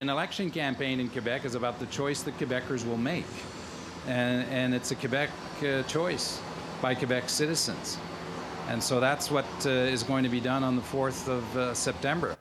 An election campaign in Quebec is about the choice that Quebecers will make. And it's a Quebec choice by Quebec citizens. And so that's what is going to be done on the 4th of September.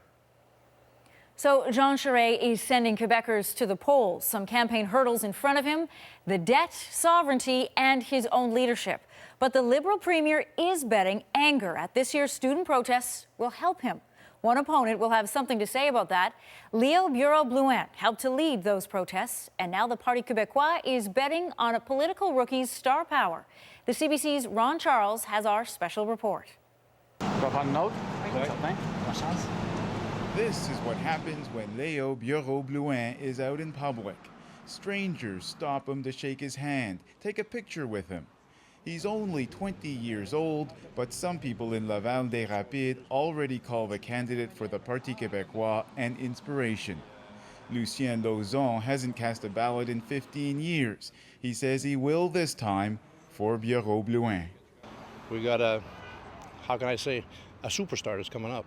So Jean Charest is sending Quebecers to the polls. Some campaign hurdles in front of him, the debt, sovereignty, and his own leadership. But the Liberal Premier is betting anger at this year's student protests will help him. One opponent will have something to say about that. Leo Bureau-Blouin helped to lead those protests, and now the Parti Quebecois is betting on a political rookie's star power. The CBC's Ron Charles has our special report. This is what happens when Leo Bureau-Blouin is out in public. Strangers stop him to shake his hand, take a picture with him. He's only 20 years old, but some people in Laval-des-Rapides already call the candidate for the Parti Quebecois an inspiration. Lucien Lauzon hasn't cast a ballot in 15 years. He says he will this time for Bureau-Blouin. We got a superstar that's coming up.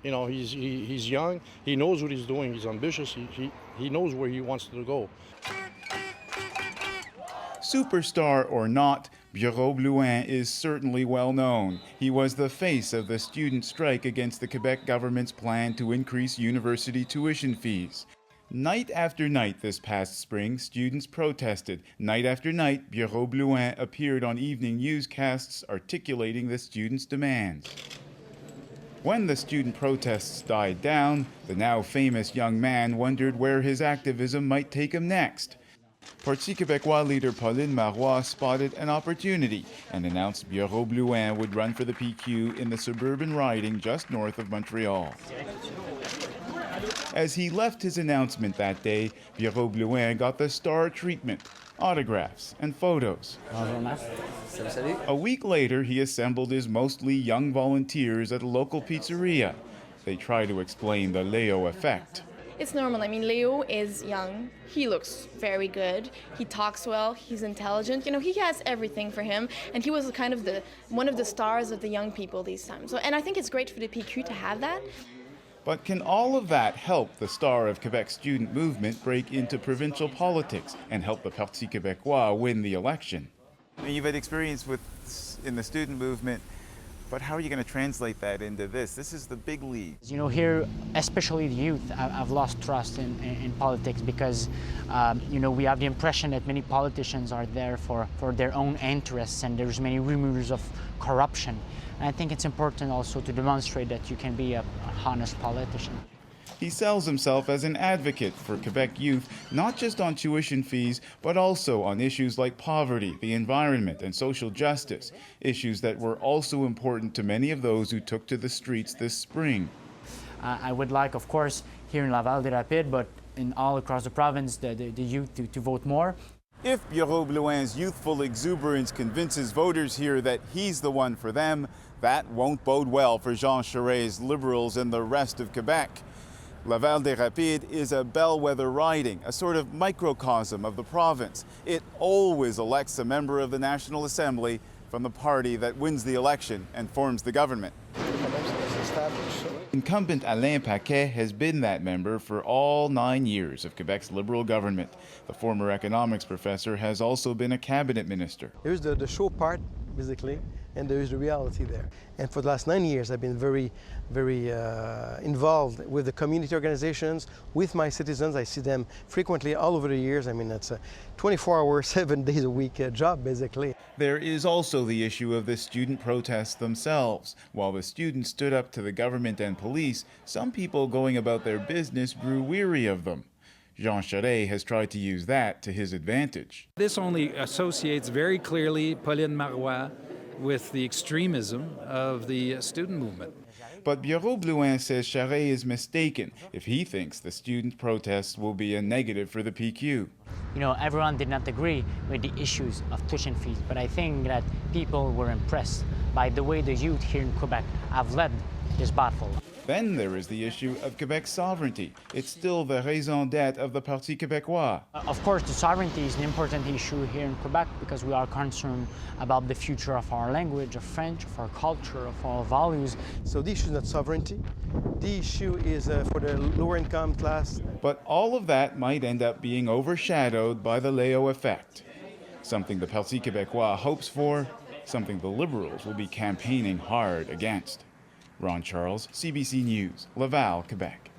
You know, he's young, he knows what he's doing, he's ambitious, he knows where he wants to go. Superstar or not, Bureau-Blouin is certainly well known. He was the face of the student strike against the Quebec government's plan to increase university tuition fees. Night after night this past spring, students protested. Night after night, Bureau-Blouin appeared on evening newscasts articulating the students' demands. When the student protests died down, the now famous young man wondered where his activism might take him next. Parti Quebecois leader Pauline Marois spotted an opportunity and announced Bureau-Blouin would run for the PQ in the suburban riding just north of Montreal. As he left his announcement that day, Bureau-Blouin got the star treatment, autographs and photos. A week later, he assembled his mostly young volunteers at a local pizzeria. They try to explain the Leo effect. It's normal. I mean, Leo is young. He looks very good. He talks well. He's intelligent. You know, he has everything for him. And he was kind of one of the stars of the young people these times. And I think it's great for the PQ to have that. But can all of that help the star of Quebec's student movement break into provincial politics and help the Parti Quebecois win the election? I mean, you've had experience in the student movement. But how are you going to translate that into this? This is the big league. You know, here, especially the youth, have lost trust in politics because, you know, we have the impression that many politicians are there for their own interests, and there's many rumors of corruption. And I think it's important also to demonstrate that you can be a honest politician. He sells himself as an advocate for Quebec youth, not just on tuition fees, but also on issues like poverty, the environment, and social justice, issues that were also important to many of those who took to the streets this spring. I would like, of course, here in Laval-des-Rapides, but in all across the province, the youth to vote more. If Bureau-Blouin's youthful exuberance convinces voters here that he's the one for them, that won't bode well for Jean Charest's Liberals and the rest of Quebec. Laval-des-Rapides is a bellwether riding, a sort of microcosm of the province. It always elects a member of the National Assembly from the party that wins the election and forms the government. Incumbent Alain Paquet has been that member for all 9 years of Quebec's Liberal government. The former economics professor has also been a cabinet minister. There's the show part, basically, and there is the reality there. And for the last 9 years, I've been very involved with the community organizations, with my citizens. I see them frequently all over the years. I mean, it's a 24-hour, 7 days a week job, basically. There is also the issue of the student protests themselves. While the students stood up to the government and police, some people going about their business grew weary of them. Jean Charest has tried to use that to his advantage. This only associates very clearly Pauline Marois with the extremism of the student movement. But Bureau-Blouin says Charest is mistaken if he thinks the student protests will be a negative for the PQ. You know, everyone did not agree with the issues of tuition fees, but I think that people were impressed by the way the youth here in Quebec have led this battle. Then there is the issue of Quebec's sovereignty. It's still the raison d'etre of the Parti Quebecois. Of course, the sovereignty is an important issue here in Quebec because we are concerned about the future of our language, of French, of our culture, of our values. So the issue is not sovereignty. The issue is for the lower income class. But all of that might end up being overshadowed by the Leo effect. Something the Parti Quebecois hopes for, something the Liberals will be campaigning hard against. Ron Charles, CBC News, Laval, Quebec.